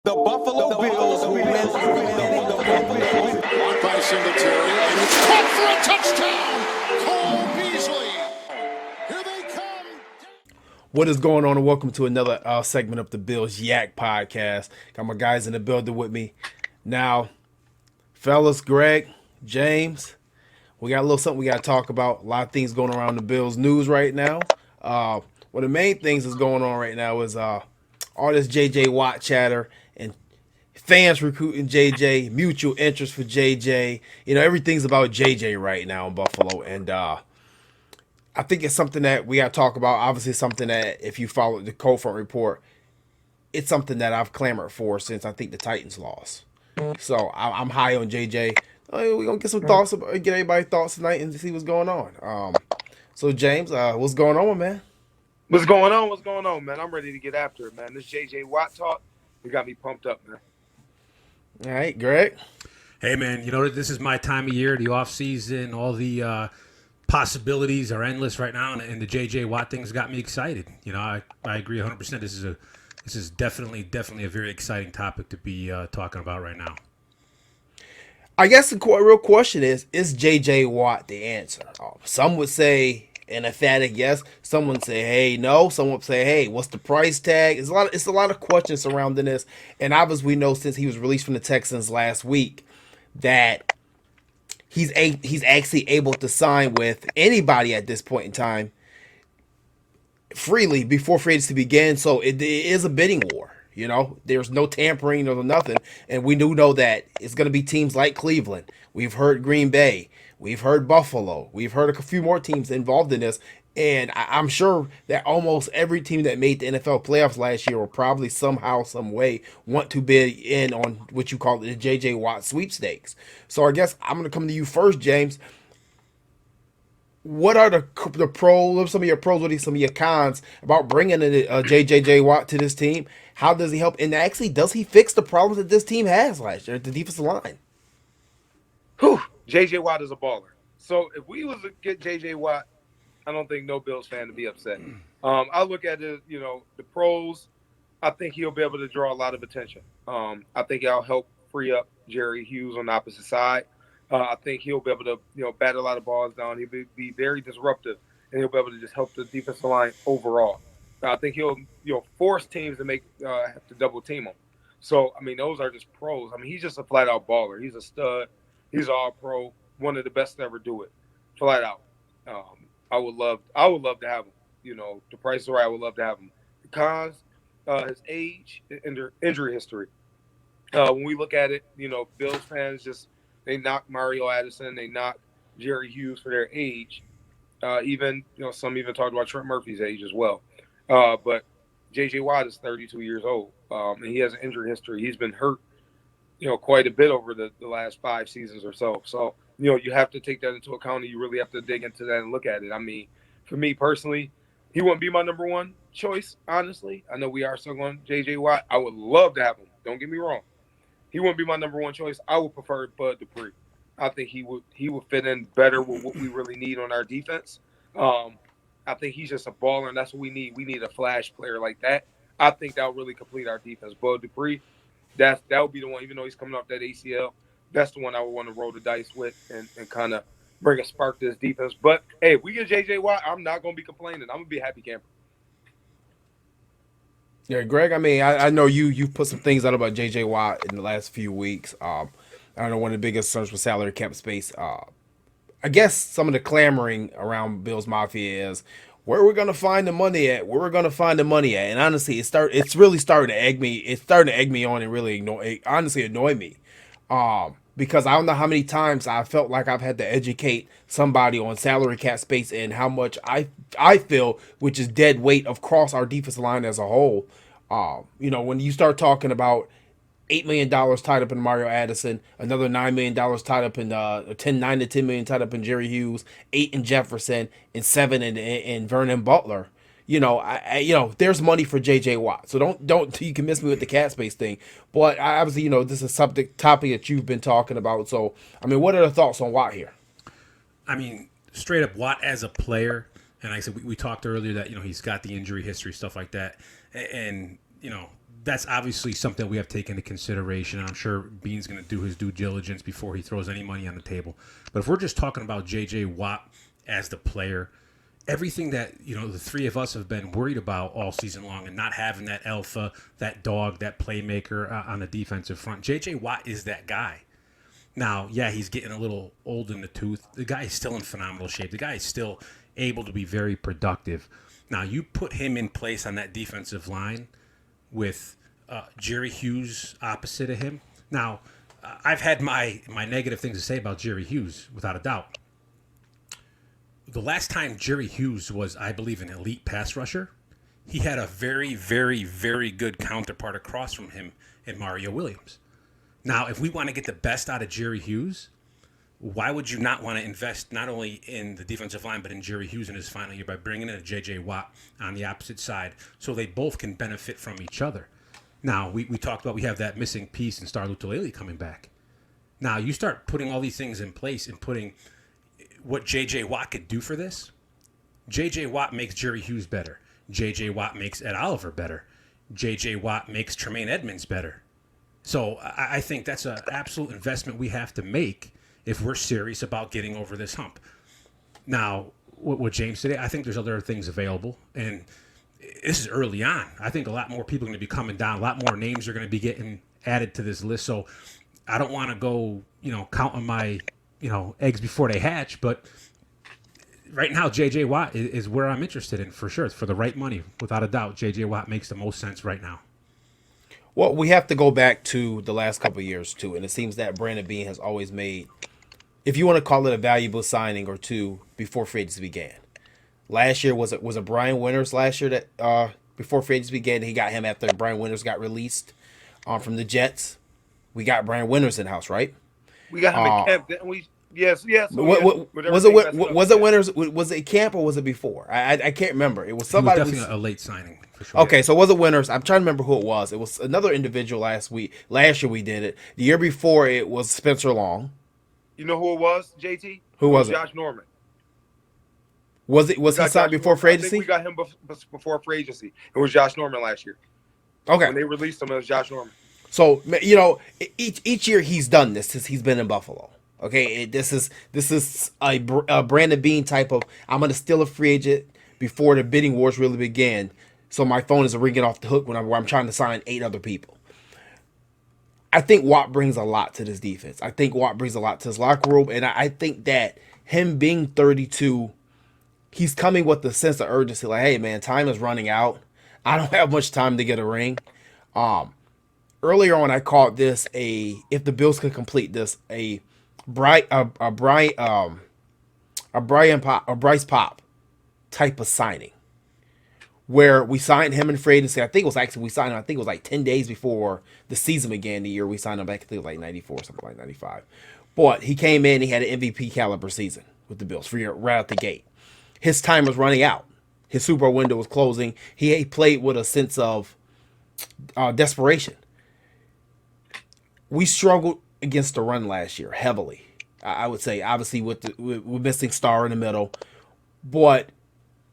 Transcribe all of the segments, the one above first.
The Buffalo Bills who win. Blocked by Singletary, and it's caught for a touchdown. Cole Beasley. Here they come. What is going on, and welcome to another segment of the Bills Yac Podcast. Got my guys in the building with me. Now, fellas, Greg, James, we got a little something we got to talk about. A lot of things going around the Bills news right now. One of the main things that's going on right now is all this J.J. Watt chatter and fans recruiting J.J., mutual interest for J.J. You know, everything's about J.J. right now in Buffalo, and I think it's something that we got to talk about. Obviously, something that if you follow the Cold Front report, it's something that I've clamored for since I think the Titans lost. So I'm high on JJ. We're gonna get some thoughts, get everybody's thoughts tonight and see what's going on. So James, what's going on, man? What's going on? What's going on, man? I'm ready to get after it, man. This J.J. Watt talk, it got me pumped up, man. All right, Greg. Hey, man, you know, this is my time of year, the off season, all the possibilities are endless right now, and the J.J. Watt thing's got me excited. You know, I agree 100%. This is definitely a very exciting topic to be talking about right now. I guess the real question is J.J. Watt the answer? Some would say an emphatic yes. Some would say, hey, no. Some would say, hey, what's the price tag? It's a lot of questions surrounding this. And obviously, we know since he was released from the Texans last week that he's actually able to sign with anybody at this point in time freely before free agency begins. So it is a bidding war. You know, there's no tampering or nothing. And we do know that it's going to be teams like Cleveland. We've heard Green Bay. We've heard Buffalo. We've heard a few more teams involved in this. And I'm sure that almost every team that made the NFL playoffs last year will probably somehow, some way want to bid in on what you call the J.J. Watt sweepstakes. So I guess I'm going to come to you first, James. What are the pros? What are some of your pros? What are some of your cons about bringing in J.J. Watt to this team? How does he help? And actually, does he fix the problems that this team has last year at the defensive line? Whew. J.J. Watt is a baller. So if we was to get J.J. Watt, I don't think no Bills fan would be upset. I look at it, you know, the pros. I think he'll be able to draw a lot of attention. I think it'll help free up Jerry Hughes on the opposite side. I think he'll be able to, you know, bat a lot of balls down. He'll be very disruptive, and he'll be able to just help the defensive line overall. I think he'll, you know, force teams to have to double team him. So, I mean, those are just pros. I mean, he's just a flat out baller. He's a stud. He's all pro. One of the best to ever do it, flat out. I would love to have him. You know, the price is right. I would love to have him. The cons, his age, injury history. When we look at it, you know, Bills fans they knock Mario Addison, they knock Jerry Hughes for their age. Even, you know, some even talked about Trent Murphy's age as well. But J.J. Watt is 32 years old, and he has an injury history. He's been hurt, you know, quite a bit over the last 5 seasons or so. So, you know, you have to take that into account, and you really have to dig into that and look at it. I mean, for me personally, he wouldn't be my number one choice, honestly. I know we are still going J.J. Watt. I would love to have him. Don't get me wrong. He wouldn't be my number one choice. I would prefer Bud Dupree. I think he would fit in better with what we really need on our defense. I think he's just a baller, and that's what we need. We need a flash player like that. I think that will really complete our defense. Bud Dupree, that would be the one, even though he's coming off that ACL, that's the one I would want to roll the dice with and kind of bring a spark to this defense. But, hey, if we get J.J. Watt, I'm not going to be complaining. I'm going to be a happy camper. Yeah, Greg, I mean, I know you've put some things out about J.J. Watt in the last few weeks. I know one of the biggest concerns with salary cap space. I guess some of the clamoring around Bills Mafia is where we're gonna find the money at. Where we're gonna find the money at. And honestly, it's really starting to egg me. It's starting to egg me on and really annoy me. Because I don't know how many times I felt like I've had to educate somebody on salary cap space and how much I feel, which is dead weight across our defensive line as a whole. You know, when you start talking about $8 million tied up in Mario Addison, another $9 million tied up in $9 to $10 million tied up in Jerry Hughes, 8 in Jefferson, and 7 in Vernon Butler. You know, there's money for J.J. Watt. So don't you can miss me with the cat space thing. But obviously, you know, this is a topic that you've been talking about. So, I mean, what are the thoughts on Watt here? I mean, straight up Watt as a player, and like I said, we talked earlier that, you know, he's got the injury history, stuff like that. And you know, that's obviously something we have to take into consideration. And I'm sure Bean's going to do his due diligence before he throws any money on the table. But if we're just talking about J.J. Watt as the player, everything that, the three of us have been worried about all season long and not having that alpha, that dog, that playmaker on the defensive front, J.J. Watt is that guy. Now, yeah, he's getting a little old in the tooth. The guy is still in phenomenal shape. The guy is still able to be very productive. Now, you put him in place on that defensive line with Jerry Hughes opposite of him. Now, I've had my negative things to say about Jerry Hughes, without a doubt. The last time Jerry Hughes was, I believe, an elite pass rusher, he had a very, very, very good counterpart across from him in Mario Williams. Now, if we want to get the best out of Jerry Hughes, why would you not want to invest not only in the defensive line, but in Jerry Hughes in his final year by bringing in a J.J. Watt on the opposite side so they both can benefit from each other? Now, we talked about we have that missing piece in Star Lutulele coming back. Now, you start putting all these things in place and putting what J.J. Watt could do for this. J.J. Watt makes Jerry Hughes better. J.J. Watt makes Ed Oliver better. J.J. Watt makes Tremaine Edmunds better. So I think that's an absolute investment we have to make if we're serious about getting over this hump. Now, what James said, I think there's other things available, and this is early on. I think a lot more people are going to be coming down. A lot more names are going to be getting added to this list. So I don't want to go, counting my, eggs before they hatch. But right now, J.J. Watt is where I'm interested in for sure. For the right money, without a doubt, J.J. Watt makes the most sense right now. Well, we have to go back to the last couple of years, too. And it seems that Brandon Beane has always made, if you want to call it a valuable signing or two, before free agency began. Last year, was it Brian Winters last year that before free agency began, he got him after Brian Winters got released from the Jets. We got Brian Winters in-house, right? We got him in camp, didn't we? Yes. Was it Winters? Was it camp or was it before? I can't remember. It was somebody. It was definitely a late signing. For sure. Okay, so it wasn't Winters. I'm trying to remember who it was. It was another individual last year we did it. The year before it was Spencer Long. You know who it was, JT? Who was it? Josh Norman. Was he signed before free agency? I think we got him before free agency. It was Josh Norman last year. Okay. When they released him, it was Josh Norman. So, each year he's done this since he's been in Buffalo. Okay, this is a Brandon Beane type of, I'm going to steal a free agent before the bidding wars really began. So my phone is ringing off the hook when I'm trying to sign 8 other people. I think Watt brings a lot to this defense. I think Watt brings a lot to his locker room. And I think that him being 32, he's coming with a sense of urgency. Like, hey, man, time is running out. I don't have much time to get a ring. Earlier on, I called this if the Bills could complete this, a Bryce Pop type of signing. Where we signed him in free agency. I think we signed him, I think it was like 10 days before the season began the year we signed him back. I think it was like 94, something like 95. But he came in, he had an MVP caliber season with the Bills right out the gate. His time was running out. His Super Bowl window was closing. He played with a sense of desperation. We struggled against the run last year heavily. I would say, obviously, with missing Star in the middle. But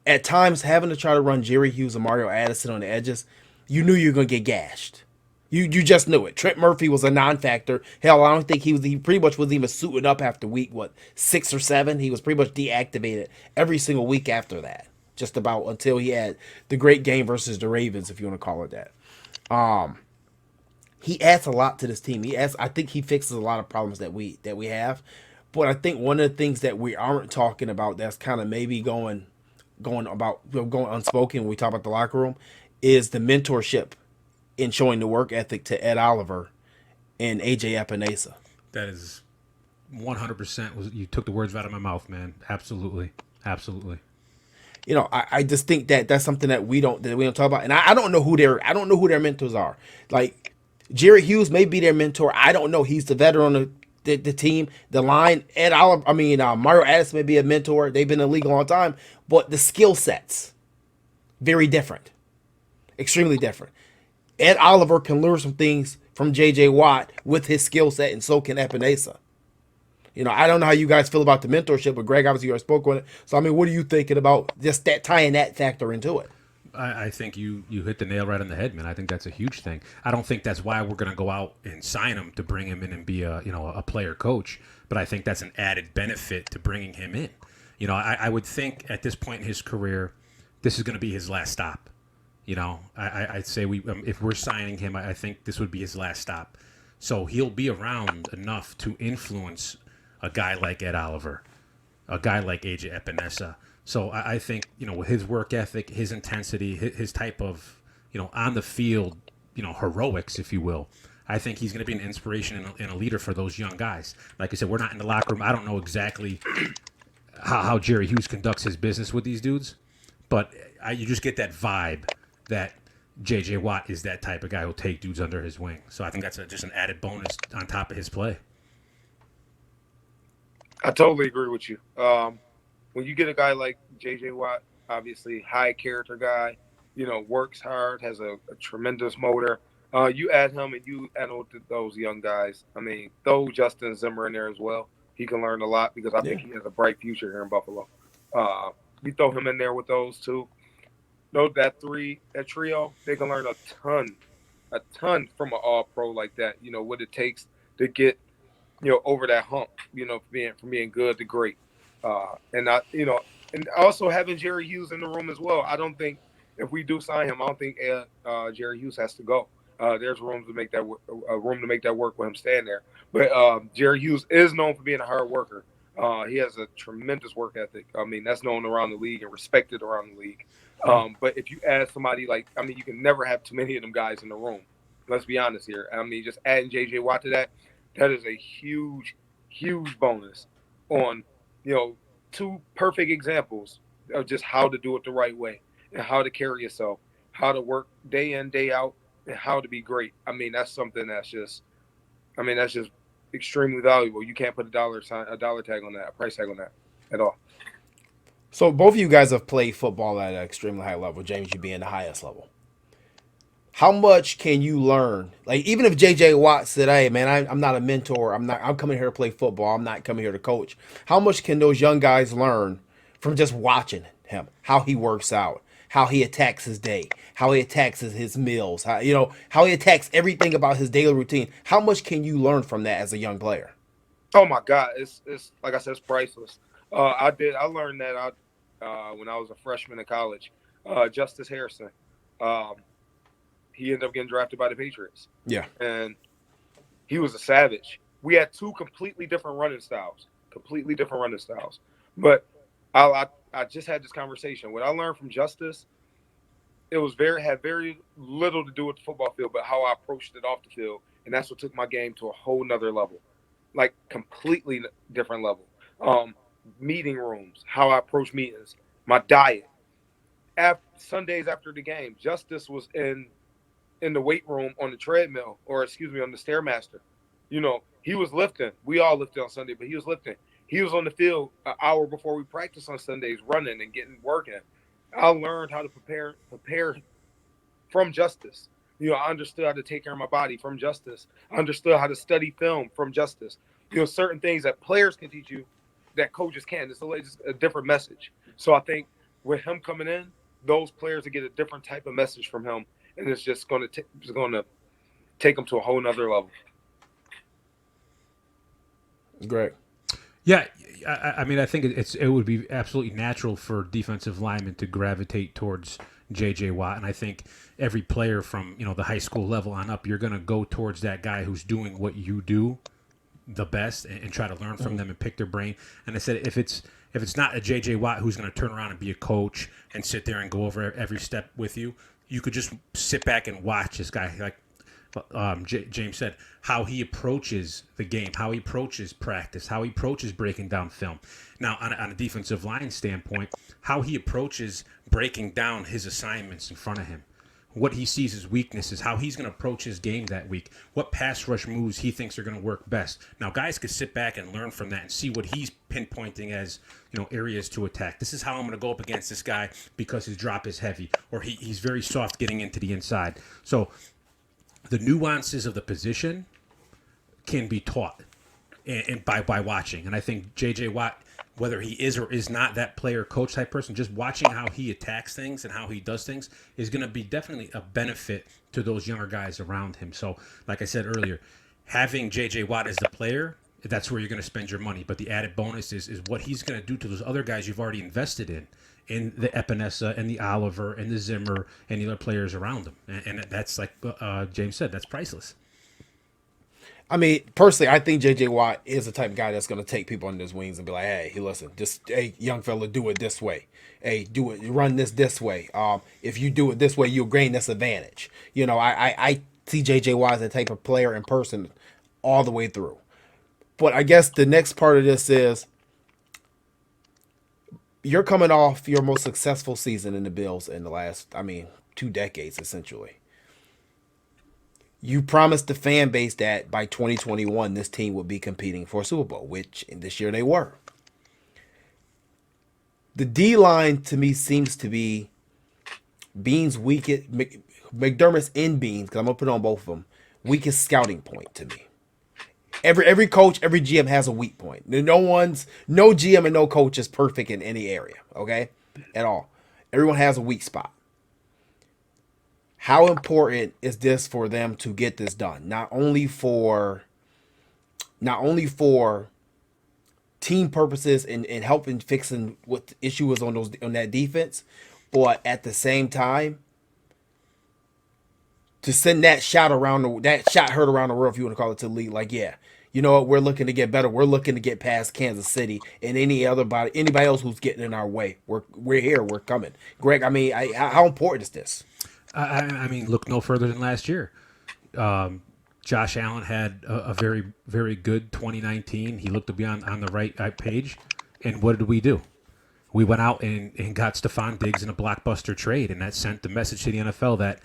at times, having to try to run Jerry Hughes and Mario Addison on the edges, you knew you were going to get gashed. You just knew it. Trent Murphy was a non-factor. Hell, I don't think he pretty much wasn't even suiting up after week, 6 or 7? He was pretty much deactivated every single week after that. Just about until he had the great game versus the Ravens, if you want to call it that. He adds a lot to this team. I think he fixes a lot of problems that we have. But I think one of the things that we aren't talking about that's kind of maybe going unspoken when we talk about the locker room is the mentorship in showing the work ethic to Ed Oliver and A.J. Epenesa. That is 100%. You took the words out of my mouth, man. Absolutely. I just think that that's something that we don't talk about, and I don't know who their mentors are. Like Jerry Hughes may be their mentor. I don't know. He's the veteran of the team, the line. Mario Addison may be a mentor. They've been in the league a long time, but the skill sets very different, extremely different. Ed Oliver can learn some things from J.J. Watt with his skill set, and so can Epenesa. I don't know how you guys feel about the mentorship, but Greg, obviously, you already spoke on it. So, what are you thinking about just that tying that factor into it? I think you hit the nail right on the head, man. I think that's a huge thing. I don't think that's why we're going to go out and sign him to bring him in and be a player coach, but I think that's an added benefit to bringing him in. I would think at this point in his career, this is going to be his last stop. I'd say if we're signing him, I think this would be his last stop. So he'll be around enough to influence a guy like Ed Oliver, a guy like A.J. Epenesa. So I think, with his work ethic, his intensity, his type of, on the field, heroics, if you will, I think he's going to be an inspiration and a leader for those young guys. Like I said, we're not in the locker room. I don't know exactly how Jerry Hughes conducts his business with these dudes, but you just get that vibe that J.J. Watt is that type of guy who'll take dudes under his wing. So I think that's just an added bonus on top of his play. I totally agree with you. When you get a guy like J.J. Watt, obviously high character guy, works hard, has a tremendous motor. You add him and you add those young guys. I mean, throw Justin Zimmer in there as well. He can learn a lot because I think he has a bright future here in Buffalo. You throw him in there with those two. That trio, they can learn a ton from an all-pro like that. What it takes to get, over that hump, from being good to great. And also having Jerry Hughes in the room as well. I don't think if we do sign him, I don't think Jerry Hughes has to go. There's room to make that work with him staying there. But Jerry Hughes is known for being a hard worker. He has a tremendous work ethic. I mean, that's known around the league and respected around the league. But if you add somebody you can never have too many of them guys in the room. Let's be honest here. I mean, just adding J.J. Watt to that is a huge, huge bonus on, two perfect examples of just how to do it the right way and how to carry yourself, how to work day in, day out, and how to be great. I mean, that's something that's just extremely valuable. You can't put a dollar tag on that, a price tag on that at all. So both of you guys have played football at an extremely high level. James, you being the highest level. How much can you learn? Like, even if J.J. Watt said, "Hey, man, I'm not a mentor. I'm coming here to play football. I'm not coming here to coach." How much can those young guys learn from just watching him? How he works out, how he attacks his day, how he attacks his meals, how he attacks everything about his daily routine. How much can you learn from that as a young player? Oh my God, it's like I said, it's priceless. I learned that when I was a freshman in college. Justice Harrison. He ended up getting drafted by the Patriots. Yeah. And he was a savage. We had two completely different running styles. But I just had this conversation. What I learned from Justice, it had very little to do with the football field, but how I approached it off the field. And that's what took my game to a whole nother level. Like, completely different level. Meeting rooms, how I approach meetings, my diet. Sundays after the game, Justice was in the weight room on the treadmill, on the Stairmaster. He was lifting. We all lifted on Sunday, but he was lifting. He was on the field an hour before we practice on Sundays, running and working. I learned how to prepare from Justice. I understood how to take care of my body from Justice. I understood how to study film from Justice. Certain things that players can teach you that coaches can't. It's just a different message. So I think with him coming in, those players will get a different type of message from him. And it's just going to take them to a whole nother level. Great. Yeah, I mean, I think it would be absolutely natural for defensive linemen to gravitate towards J.J. Watt, and I think every player from the high school level on up, you're going to go towards that guy who's doing what you do the best and try to learn from them and pick their brain. And I said, if it's not a J.J. Watt who's going to turn around and be a coach and sit there and go over every step with you, you could just sit back and watch this guy, like James said, how he approaches the game, how he approaches practice, how he approaches breaking down film. Now, on a defensive line standpoint, how he approaches breaking down his assignments in front of him, what he sees as weaknesses, how he's going to approach his game that week, what pass rush moves he thinks are going to work best. Now, guys could sit back and learn from that and see what he's pinpointing as areas to attack. This is how I'm going to go up against this guy because his drop is heavy, or he's very soft getting into the inside. So the nuances of the position can be taught. and by watching. And I think J.J. Watt, whether he is or is not that player coach type person, just watching how he attacks things and how he does things is going to be definitely a benefit to those younger guys around him. So, like I said earlier, having J.J. Watt as the player, that's where you're going to spend your money. But the added bonus is what he's going to do to those other guys you've already invested in the Epenesa and the Oliver and the Zimmer and the other players around him. And that's like James said, that's priceless. I mean, personally, I think J.J. Watt is the type of guy that's going to take people under his wings and be like, hey, listen, just, hey, young fella, do it this way. Hey, do it, run this way. If you do it this way, you'll gain this advantage. You know, I see J.J. Watt as the type of player in person all the way through. But I guess the next part of this is you're coming off your most successful season in the Bills in the last, 2 decades, essentially. You promised the fan base that by 2021, this team would be competing for a Super Bowl, which in this year they were. The D-line to me seems to be Bean's weakest, McDermott's and Bean's, because I'm going to put it on both of them, weakest scouting point to me. Every coach, every GM has a weak point. No GM and no coach is perfect in any area, okay? At all. Everyone has a weak spot. How important is this for them to get this done? Not only for team purposes and helping fixing what the issue is on that defense, but at the same time to send that shot heard around the world, if you want to call it, to the league. Like, yeah, you know what? We're looking to get better. We're looking to get past Kansas City and anybody else who's getting in our way. We're here. We're coming. Greg, how important is this? I mean, look no further than last year. Josh Allen had a very, very good 2019. He looked to be on the right page. And what did we do? We went out and got Stephon Diggs in a blockbuster trade, and that sent the message to the NFL that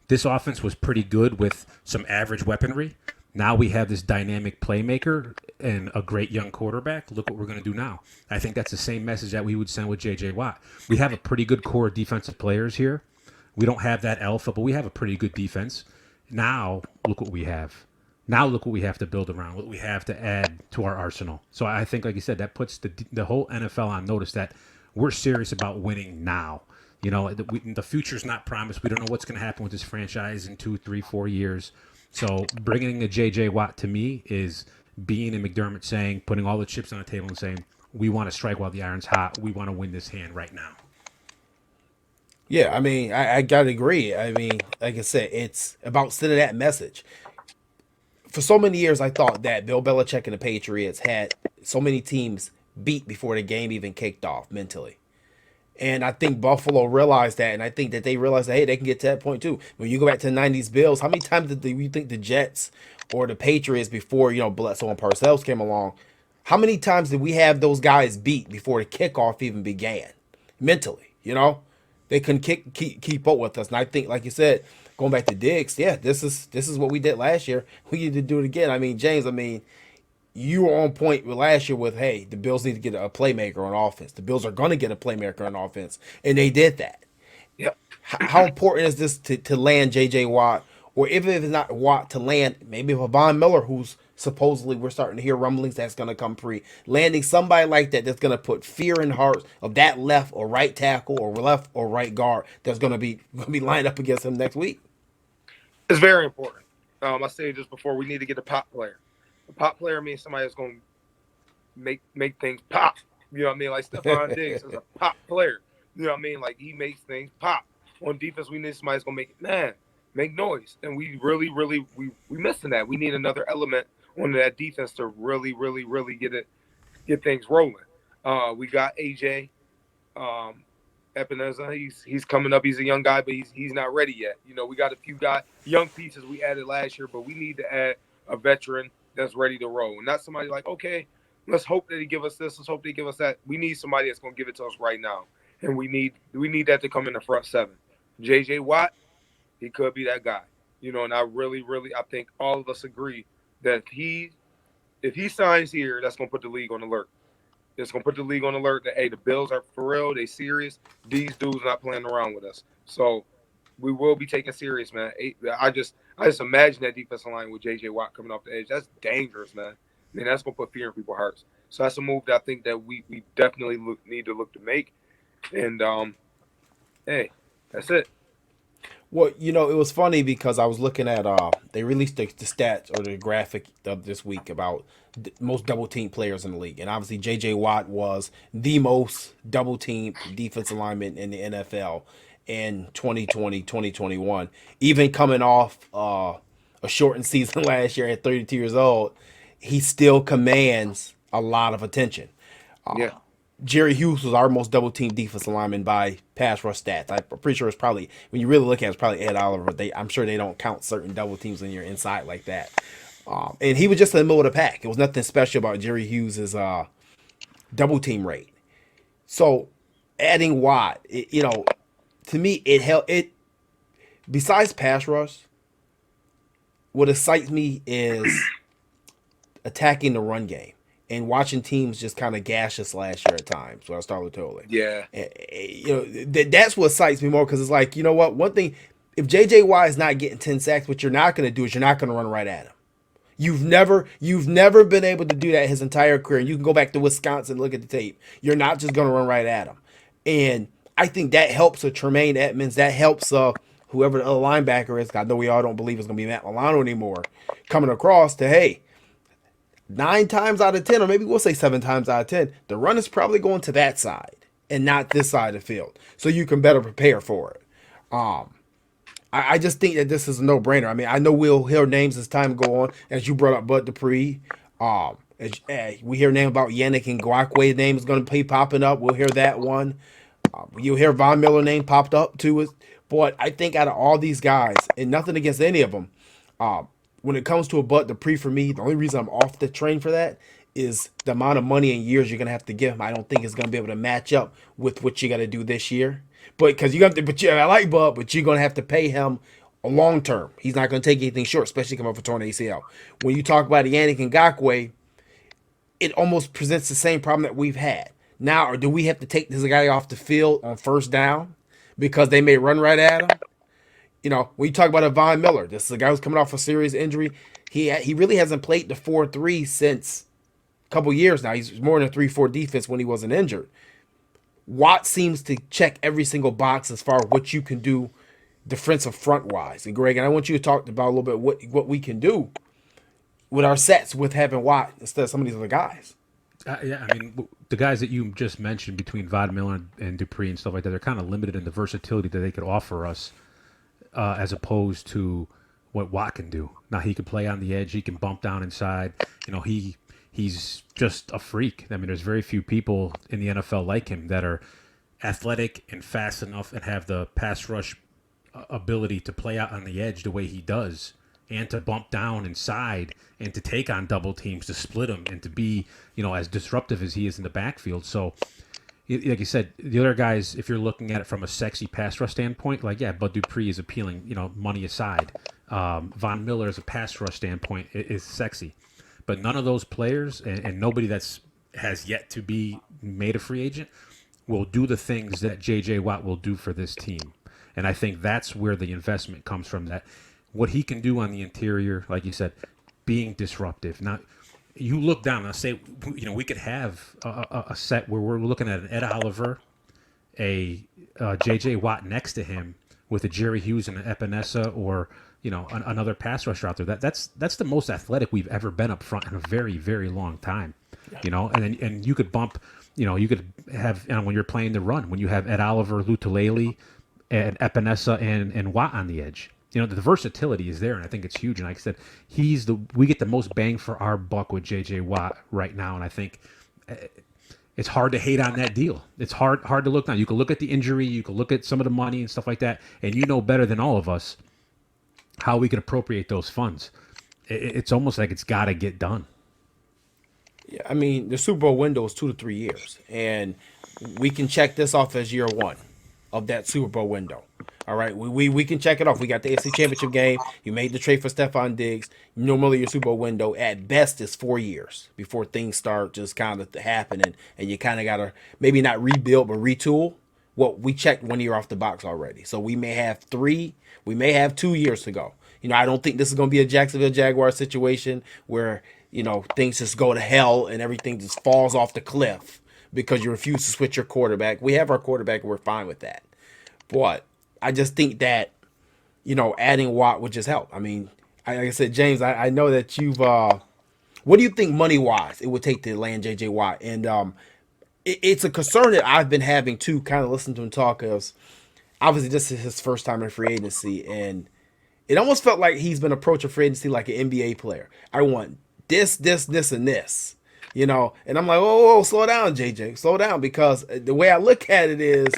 this offense was pretty good with some average weaponry. Now we have this dynamic playmaker and a great young quarterback. Look what we're going to do now. I think that's the same message that we would send with J.J. Watt. We have a pretty good core of defensive players here. We don't have that alpha, but we have a pretty good defense. Now, look what we have. Now look what we have to build around, what we have to add to our arsenal. So I think, like you said, that puts the whole NFL on notice that we're serious about winning now. You know, the future's not promised. We don't know what's going to happen with this franchise in 2, 3, 4 years. So bringing a J.J. Watt to me is Bean and McDermott putting all the chips on the table and saying, we want to strike while the iron's hot. We want to win this hand right now. Yeah, I gotta agree. Like I said, it's about sending that message. For so many years, I thought that Bill Belichick and the Patriots had so many teams beat before the game even kicked off mentally. And I think Buffalo realized that, and I think that they realized that, hey, they can get to that point too. When you go back to the 90s Bills, how many times did you think the Jets or the Patriots before, Bledsoe and Parcells came along, how many times did we have those guys beat before the kickoff even began? Mentally, They couldn't keep up with us. And I think, like you said, going back to Diggs, yeah, this is what we did last year. We need to do it again. James, you were on point with last year with, hey, the Bills need to get a playmaker on offense. The Bills are going to get a playmaker on offense. And they did that. Yep. How important is this to land J.J. Watt? Or if it's not Watt, to land maybe a Von Miller, who's supposedly, we're starting to hear rumblings that's going to come free. Landing somebody like that that's going to put fear in the hearts of that left or right tackle or left or right guard that's going to be lined up against him next week. It's very important. I said just before, we need to get a pop player. A pop player means somebody that's going to make things pop. You know what I mean? Like Stephon Diggs is a pop player. You know what I mean? Like, he makes things pop. On defense, we need somebody that's going to make noise. And we really, really, we missing that. We need another element on that defense to really, really, really get things rolling. We got A.J. Epenesa. He's coming up. He's a young guy, but he's not ready yet. We got a few young pieces we added last year, but we need to add a veteran that's ready to roll. And not somebody like, okay, let's hope that he give us this. Let's hope they give us that. We need somebody that's going to give it to us right now. And we need that to come in the front seven. J.J. Watt, he could be that guy. And I really, really, I think all of us agree that if he signs here, that's going to put the league on alert. It's going to put the league on alert that, hey, the Bills are for real. They serious. These dudes not playing around with us. So we will be taking serious, man. I just imagine that defensive line with J.J. Watt coming off the edge. That's dangerous, man. then that's going to put fear in people's hearts. So that's a move that I think that we definitely need to look to make. And, hey, that's it. Well, it was funny because I was looking at they released the stats or the graphic of this week about most double team players in the league, and obviously J.J. Watt was the most double team defensive lineman in the NFL in 2020, 2021. Even coming off a shortened season last year at 32 years old, he still commands a lot of attention. Yeah. Jerry Hughes was our most double team defensive lineman by pass rush stats. I'm pretty sure it's probably, when you really look at it, it's probably Ed Oliver. I'm sure they don't count certain double teams in your inside like that. And he was just in the middle of the pack. It was nothing special about Jerry Hughes' double team rate. So adding Watt, to me, it helped. Besides pass rush, what excites me is attacking the run game and watching teams just kind of gash us last year at times. So I start with Tole. Yeah. That's what excites me more, because it's like, you know what? One thing, if J.J. Watt is not getting 10 sacks, what you're not going to do is you're not going to run right at him. You've never been able to do that his entire career. And you can go back to Wisconsin and look at the tape. You're not just going to run right at him. And I think that helps a Tremaine Edmunds. That helps whoever the other linebacker is. I know we all don't believe it's going to be Matt Milano anymore. Coming across to, hey, 9 times out of 10, or maybe we'll say 7 times out of 10, the run is probably going to that side and not this side of the field. So you can better prepare for it. I just think that this is a no-brainer. I mean, I know we'll hear names as time go on, as you brought up Bud Dupree. We hear names about Yannick and Ngakwe. Name is going to be popping up. We'll hear that one. You'll hear Von Miller name popped up too. But I think out of all these guys, and nothing against any of them, when it comes to a Bud Dupree, for me, the only reason I'm off the train for that is the amount of money and years you're going to have to give him. I don't think it's going to be able to match up with what you got to do this year. But because I like Bud, but you're going to have to pay him a long term. He's not going to take anything short, especially coming off a torn ACL. When you talk about Yannick Ngakwe, it almost presents the same problem that we've had. Now, or do we have to take this guy off the field on first down because they may run right at him? When you talk about a Von Miller, this is a guy who's coming off a serious injury. He really hasn't played the 4-3 since a couple years now. He's more in a 3-4 defense when he wasn't injured. Watt seems to check every single box as far as what you can do defensive front-wise. And, Greg, and I want you to talk about a little bit what we can do with our sets with having Watt instead of some of these other guys. Yeah, I mean, the guys that you just mentioned between Von Miller and Dupree and stuff like that, they're kind of limited in the versatility that they could offer us as opposed to what Watt can do. Now, he can play on the edge. He can bump down inside. He's just a freak. I mean, there's very few people in the NFL like him that are athletic and fast enough and have the pass rush ability to play out on the edge the way he does, and to bump down inside and to take on double teams, to split them, and to be, as disruptive as he is in the backfield. So, like you said, the other guys, if you're looking at it from a sexy pass rush standpoint, Bud Dupree is appealing, money aside. Von Miller, as a pass rush standpoint, is sexy. But none of those players, and nobody has yet to be made a free agent, will do the things that J.J. Watt will do for this team. And I think that's where the investment comes from, that what he can do on the interior, like you said, being disruptive. Now, you look down and say, we could have a set where we're looking at an Ed Oliver, a J.J. Watt next to him with a Jerry Hughes and an Epenesa, or another pass rusher out there. That's the most athletic we've ever been up front in a very, very long time. And you could bump, you could have, when you're playing the run, when you have Ed Oliver, Lutalele, and Epenesa and Watt on the edge. The versatility is there, and I think it's huge. And like I said, we get the most bang for our buck with J.J. Watt right now, and I think it's hard to hate on that deal. It's hard to look down. You can look at the injury, you can look at some of the money and stuff like that, and you know better than all of us how we can appropriate those funds. It's almost like it's got to get done. Yeah, I mean, the Super Bowl window is 2 to 3 years, and we can check this off as year one of that Super Bowl window. All right, we can check it off. We got the AFC Championship game. You made the trade for Stephon Diggs. Normally, your Super Bowl window at best is 4 years before things start just kind of happening, and you kind of got to maybe not rebuild but retool. Well, we checked 1 year off the box already, so we may have 3. We may have 2 years to go. I don't think this is going to be a Jacksonville Jaguars situation where, things just go to hell and everything just falls off the cliff because you refuse to switch your quarterback. We have our quarterback and we're fine with that. But I just think that, adding Watt would just help. I mean, like I said, James, I know that you've what do you think money-wise it would take to land J.J. Watt? And it's a concern that I've been having too, kind of listening to him talk, because obviously this is his first time in free agency, and it almost felt like he's been approaching free agency like an NBA player. I want this, and this, And I'm like, whoa, slow down, JJ, slow down, because the way I look at it is,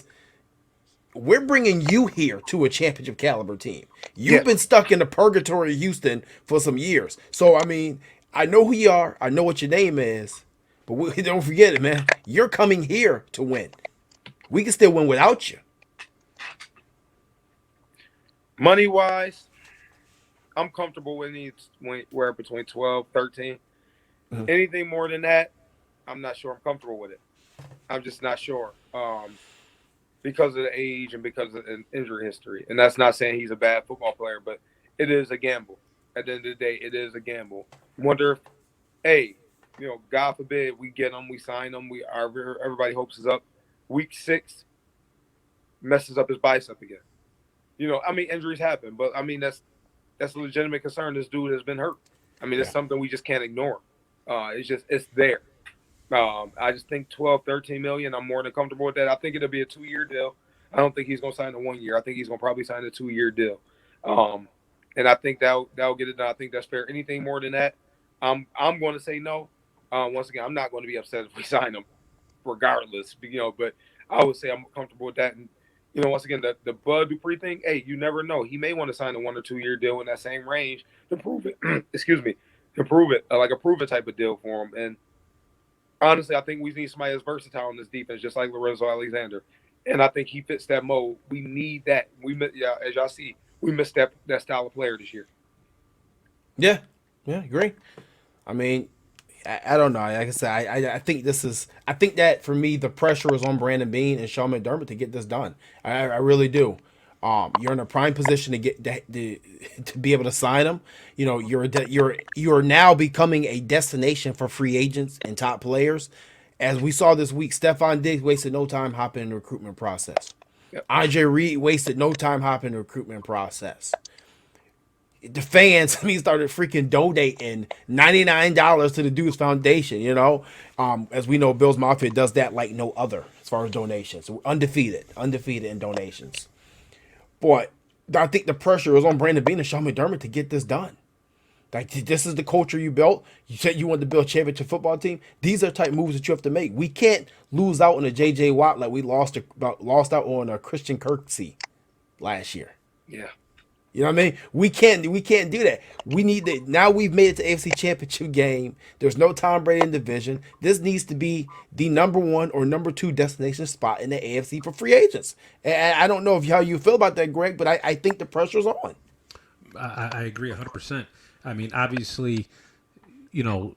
we're bringing you here to a championship caliber team. You've been stuck in the purgatory of Houston for some years. So, I mean, I know who you are. I know what your name is. But don't forget it, man. You're coming here to win. We can still win without you. Money-wise, I'm comfortable with anywhere between 12, 13. Anything more than that, I'm not sure I'm comfortable with it. I'm just not sure. Because of the age and because of the injury history. And that's not saying he's a bad football player, but it is a gamble. At the end of the day, it is a gamble. Wonder if, God forbid we get him, we sign him, everybody hopes is up. Week 6 messes up his bicep again. Injuries happen, but that's a legitimate concern. This dude has been hurt. It's something we just can't ignore. It's there. I just think 12, 13 million, I'm more than comfortable with that. I think it'll be a 2-year deal. I don't think he's going to sign a 1 year. I think he's going to probably sign a 2-year deal. And I think that'll get it done. I think that's fair. Anything more than that, I'm going to say no. Once again, I'm not going to be upset if we sign him regardless, but I would say I'm comfortable with that. And, once again, the Bud Dupree thing, hey, you never know. He may want to sign a 1 or 2 year deal in that same range to prove it. Excuse me. To prove it, like a prove it type of deal for him. And honestly, I think we need somebody that's versatile in this defense, just like Lorenzo Alexander. And I think he fits that mold. We need that. As y'all see, we missed that style of player this year. Yeah, agree. I mean, I don't know. Like I said, I think I think that for me, the pressure is on Brandon Beane and Sean McDermott to get this done. I really do. You're in a prime position to get to be able to sign him. You're now becoming a destination for free agents and top players. As we saw this week, Stephon Diggs wasted no time hopping in the recruitment process. Yep. AJ Reed wasted no time hopping in the recruitment process. The fans, started freaking donating $99 to the Dude's Foundation, As we know, Bills Mafia does that like no other as far as donations. So undefeated in donations. But I think the pressure is on Brandon Beane and Sean McDermott to get this done. Like, this is the culture you built. You said you wanted to build a championship football team. These are type moves that you have to make. We can't lose out on a J.J. Watt like we lost out on a Christian Kirksey last year. Yeah. You know what I mean? We can't do that. We need to. Now we've made it to AFC Championship game. There's no Tom Brady in the division. This needs to be the number 1 or number 2 destination spot in the AFC for free agents. And I don't know how you feel about that, Greg, but I think the pressure's on. I agree 100%. Obviously, Beane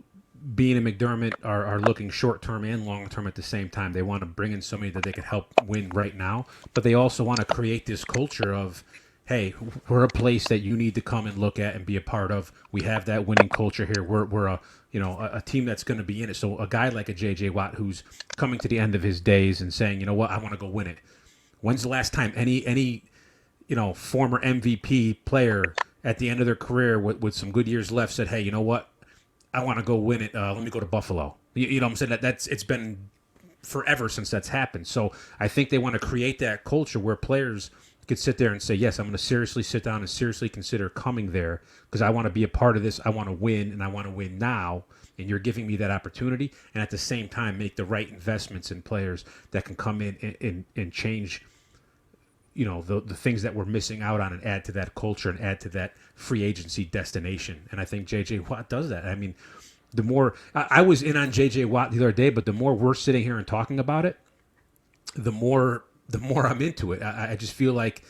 and McDermott are looking short-term and long-term at the same time. They want to bring in somebody that they can help win right now, but they also want to create this culture of, hey, we're a place that you need to come and look at and be a part of. We have that winning culture here. We're a team that's going to be in it. So a guy like a J.J. Watt who's coming to the end of his days and saying, you know what, I want to go win it. When's the last time any former MVP player at the end of their career with some good years left said, hey, you know what, I want to go win it. Let me go to Buffalo. You know what I'm saying? It's been forever since that's happened. So I think they want to create that culture where players could sit there and say, yes, I'm going to seriously sit down and seriously consider coming there because I want to be a part of this. I want to win, and I want to win now. And you're giving me that opportunity. And at the same time, make the right investments in players that can come in and change, the things that we're missing out on and add to that culture and add to that free agency destination. And I think J.J. Watt does that. The more I was in on J.J. Watt the other day, but the more we're sitting here and talking about it, the more I'm into it. I just feel like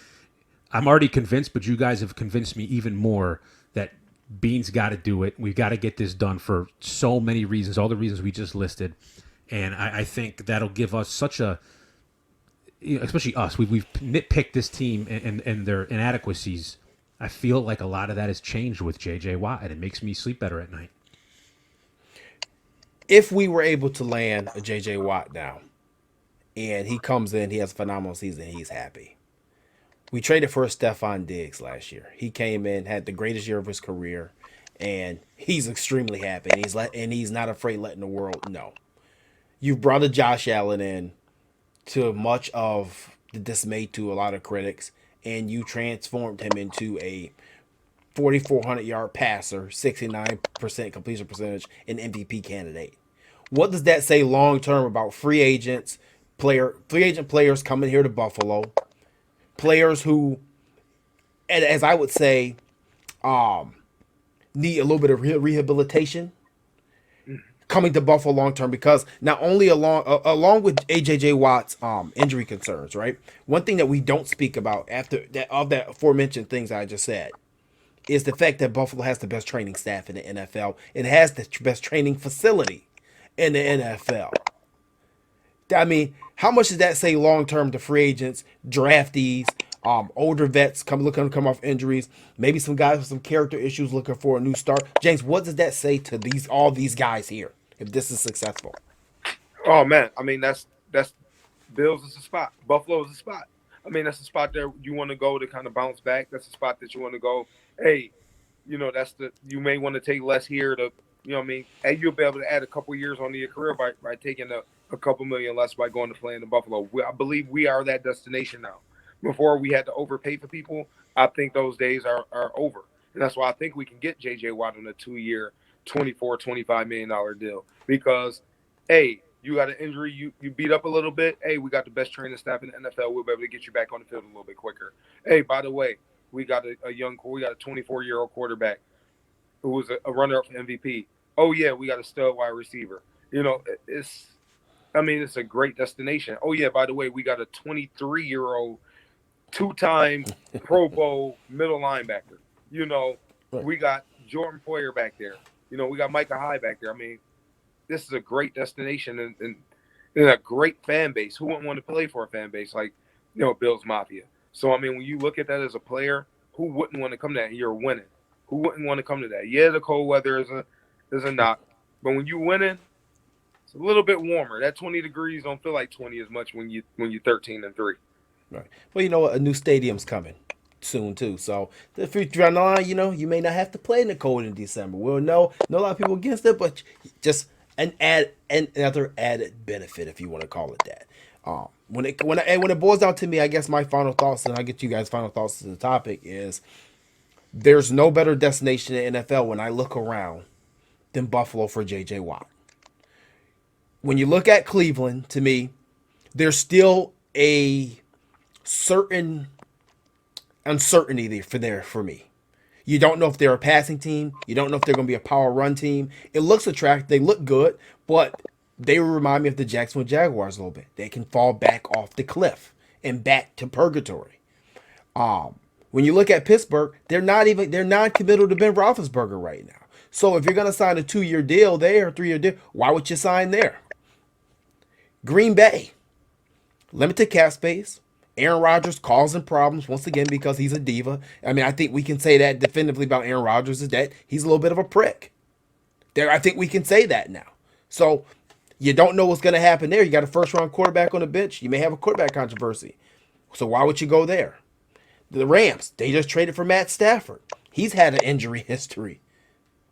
I'm already convinced, but you guys have convinced me even more that Beane's got to do it. We've got to get this done for so many reasons, all the reasons we just listed. And I think that'll give us such a, especially us, we've nitpicked this team and their inadequacies I feel like a lot of that has changed with J.J. Watt, and it makes me sleep better at night. If we were able to land a J.J. Watt now, and he comes in, he has a phenomenal season, he's happy. We traded for Stephon Diggs last year. He came in, had the greatest year of his career, and he's extremely happy. And he's not afraid letting the world know. You've brought a Josh Allen in to much of the dismay to a lot of critics, and you transformed him into a 4,400-yard passer, 69% completion percentage, and MVP candidate. What does that say long term about free agent players coming here to Buffalo? Players who, as I would say, need a little bit of rehabilitation coming to Buffalo long term, because not only along with AJJ Watt's injury concerns, right? One thing that we don't speak about after that of that aforementioned things I just said is the fact that Buffalo has the best training staff in the NFL. It has the best training facility in the NFL. I mean, how much does that say long term to free agents, draftees, older vets looking to come off injuries, maybe some guys with some character issues looking for a new start? James, what does that say to all these guys here if this is successful? Oh man, I mean that's Bills is a spot. Buffalo is a spot. I mean that's a spot there you want to go to kind of bounce back. That's a spot that you want to go. Hey, you may want to take less here to, you know what I mean? And you'll be able to add a couple years onto your career by taking a couple million less by going to play in the Buffalo. I believe we are that destination now. Before we had to overpay for people, I think those days are over. And that's why I think we can get J.J. Watt on a 2-year, $25 million deal. Because, hey, you got an injury, you beat up a little bit. Hey, we got the best training staff in the NFL. We'll be able to get you back on the field a little bit quicker. Hey, by the way, we got a 24-year-old quarterback who was a runner-up for MVP. Oh, yeah, we got a stud wide receiver. It's a great destination. Oh, yeah, by the way, we got a 23-year-old, 2-time Pro Bowl middle linebacker. Right. We got Jordan Poyer back there. We got Micah Hyde back there. I mean, this is a great destination and a great fan base. Who wouldn't want to play for a fan base like, Bills Mafia? So, I mean, when you look at that as a player, who wouldn't want to come to that? You're winning. Who wouldn't want to come to that? Yeah, the cold weather is a knock. But when you're winning, it's a little bit warmer. That 20 degrees don't feel like 20 as much when you're 13-3. Right. Well, you know what? A new stadium's coming soon too. So if you're down the line, you may not have to play in the cold in December. We'll know a lot of people against it, but just another added benefit, if you want to call it that. When it boils down to me, I guess my final thoughts, and I'll get you guys' final thoughts to the topic, is there's no better destination in the NFL when I look around than Buffalo for J.J. Watt. When you look at Cleveland, to me, there's still a certain uncertainty for me. You don't know if they're a passing team. You don't know if they're going to be a power run team. It looks attractive. They look good, but they remind me of the Jacksonville Jaguars a little bit. They can fall back off the cliff and back to purgatory. When you look at Pittsburgh, they're not committed to Ben Roethlisberger right now. So if you're going to sign a 2-year deal there, 3-year deal, why would you sign there? Green Bay, limited cap space. Aaron Rodgers causing problems once again because he's a diva. I mean, I think we can say that definitively about Aaron Rodgers is that he's a little bit of a prick. I think we can say that now. So you don't know what's going to happen there. You got a first-round quarterback on the bench. You may have a quarterback controversy. So why would you go there? The Rams, they just traded for Matt Stafford. He's had an injury history.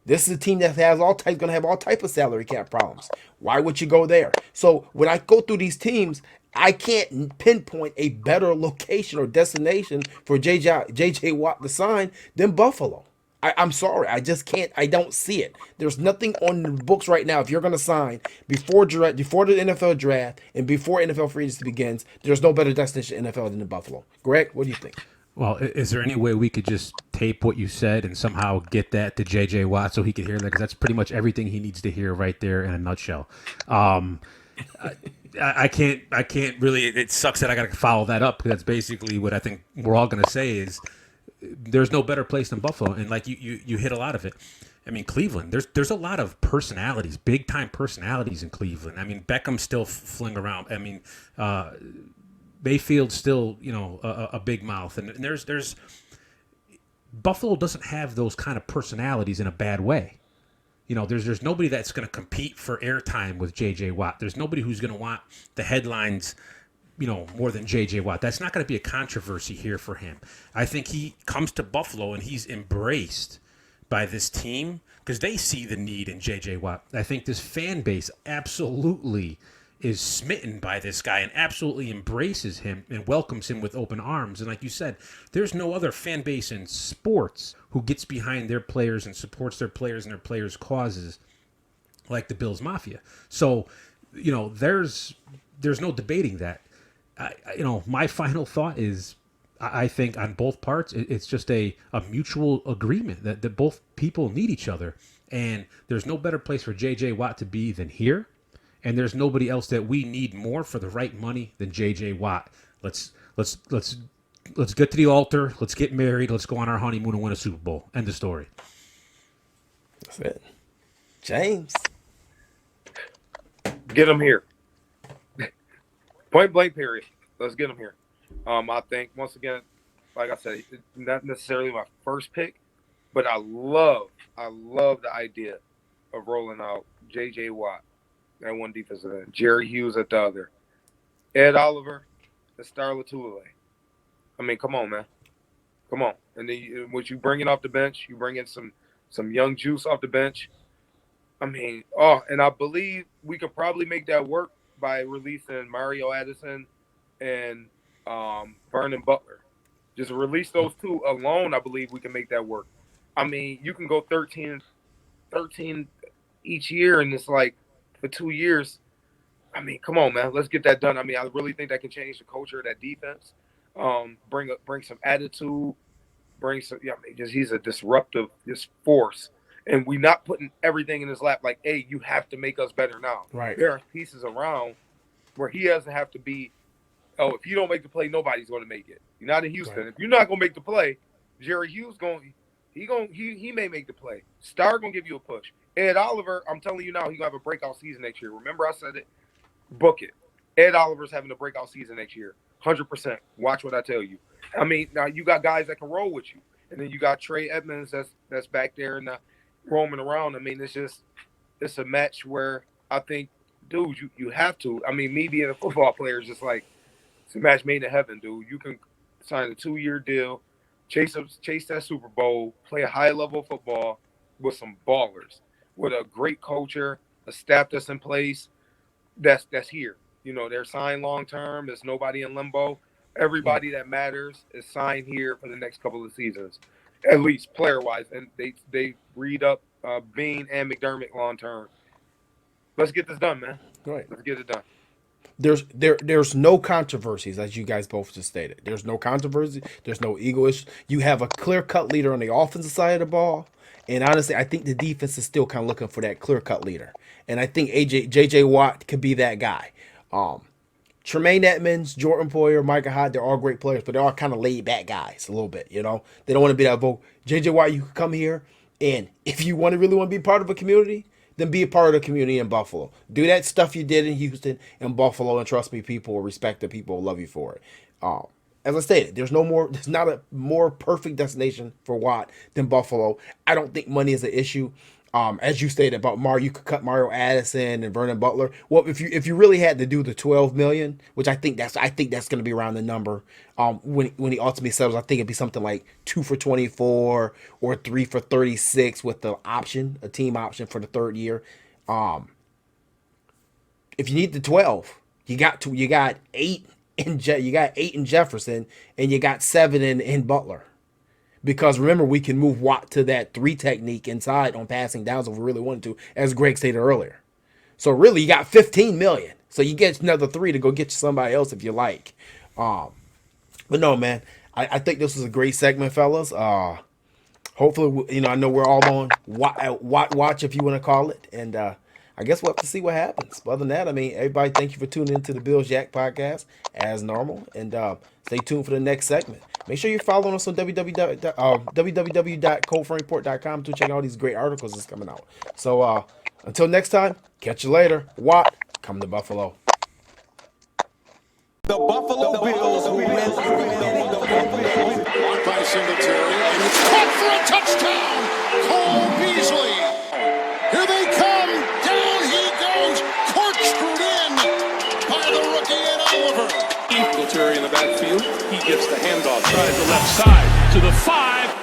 This is a team that has going to have all type of salary cap problems. Why would you go there? So when I go through these teams, I can't pinpoint a better location or destination for J.J. Watt to sign than Buffalo. I'm sorry. I just can't. I don't see it. There's nothing on the books right now. If you're going to sign before the NFL draft and before NFL free agency begins, there's no better destination in NFL than Buffalo. Greg, what do you think? Well, is there any way we could just tape what you said and somehow get that to J.J. Watt so he could hear that? Because that's pretty much everything he needs to hear right there in a nutshell. I can't really. It sucks that I got to follow that up because that's basically what I think we're all going to say is there's no better place than Buffalo, and like you hit a lot of it. I mean, Cleveland. There's a lot of personalities, big time personalities in Cleveland. I mean, Beckham still fling around. I mean, Mayfield's still a big mouth, and there's Buffalo doesn't have those kind of personalities in a bad way. You know, there's nobody that's going to compete for airtime with J.J. Watt. There's nobody who's going to want the headlines, you know, more than J.J. Watt. That's not going to be a controversy here for him. I think he comes to Buffalo and he's embraced by this team because they see the need in J.J. Watt. I think this fan base absolutely is smitten by this guy and absolutely embraces him and welcomes him with open arms. And like you said, there's no other fan base in sports who gets behind their players and supports their players and their players' causes like the Bills Mafia. So, you know, there's no debating that. You know, my final thought is I think on both parts, it's just a mutual agreement that both people need each other. And there's no better place for J.J. Watt to be than here. And there's nobody else that we need more for the right money than J.J. Watt. Let's get to the altar. Let's get married. Let's go on our honeymoon and win a Super Bowl. End of story. That's it. James. Get him here. Point blank, period. Let's get him here. I think, once again, like I said, it's not necessarily my first pick, but I love the idea of rolling out J.J. Watt at one defensive end, Jerry Hughes at the other, Ed Oliver, and Star Latulippe. I mean, come on, man. Come on. And then what you bring in off the bench, you bring in some young juice off the bench. I mean, and I believe we could probably make that work by releasing Mario Addison and Vernon Butler. Just release those two alone, I believe we can make that work. I mean, you can go 13 each year, and it's like for 2 years. I mean, come on, man. Let's get that done. I mean, I really think that can change the culture of that defense. Bring some attitude. I mean, he's a disruptive force. And we're not putting everything in his lap like, hey, you have to make us better now. Right. There are pieces around where he doesn't have to be, if you don't make the play, nobody's going to make it. You're not in Houston. Right. If you're not going to make the play, Jerry Hughes he may make the play. Star going to give you a push. Ed Oliver, I'm telling you now, he's going to have a breakout season next year. Remember I said it? Book it. Ed Oliver's having a breakout season next year. 100%. Watch what I tell you. I mean, now you got guys that can roll with you. And then you got Tremaine Edmunds that's back there and roaming around. I mean, it's a match where I think, dude, you have to. I mean, me being a football player is just like, it's a match made in heaven, dude. You can sign a 2-year deal, chase that Super Bowl, play a high level of football with some ballers, with a great culture, a staff that's in place, that's here. You know, they're signed long term. There's nobody in limbo. Everybody that matters is signed here for the next couple of seasons, at least player wise. And they read up Bean and McDermott long term. Let's get this done, man. Right. Let's get it done. There's no controversies, as you guys both just stated. There's no controversy. There's no ego issue. You have a clear-cut leader on the offensive side of the ball. And honestly, I think the defense is still kind of looking for that clear-cut leader. And I think J.J. Watt could be that guy. Tremaine Edmunds, Jordan Poyer, Micah Hyde, they're all great players, but they're all kind of laid-back guys a little bit, you know? They don't want to be that vote. J.J. Watt, you can come here, and if you really want to be part of a community, then be a part of the community in Buffalo. Do that stuff you did in Houston and Buffalo, and trust me, people will respect it. People will love you for it. As I stated, there's not a more perfect destination for Watt than Buffalo. I don't think money is an issue. As you stated about Mario, you could cut Mario Addison and Vernon Butler. Well, if you really had to do the $12 million, which I think that's going to be around the number. When he ultimately settles, I think it'd be something like 2 for 24 or 3 for 36 with the option, a team option for the third year. If you need the 12, you got 8 in Jefferson and you got 7 in Butler. Because remember, we can move Watt to that 3 technique inside on passing downs if we really wanted to, as Greg stated earlier. So really, you got $15 million. So you get another 3 to go get you somebody else if you like. But no, man, I think this was a great segment, fellas. Hopefully, I know we're all on watch if you want to call it, and I guess we'll have to see what happens. But other than that, I mean, everybody, thank you for tuning into the Bills Yac Podcast as normal, and stay tuned for the next segment. Make sure you're following us on www.coldframereport.com to check out all these great articles that's coming out. So until next time, catch you later. Watt, come to Buffalo. The Buffalo Bills win. Singletary, and it's caught for a touchdown. Cole Beasley. Here they come. Down he goes. Corkscrewed in by the rookie and Oliver. Singletary in the backfield. He gets the handoff. Tries the left side to the 5.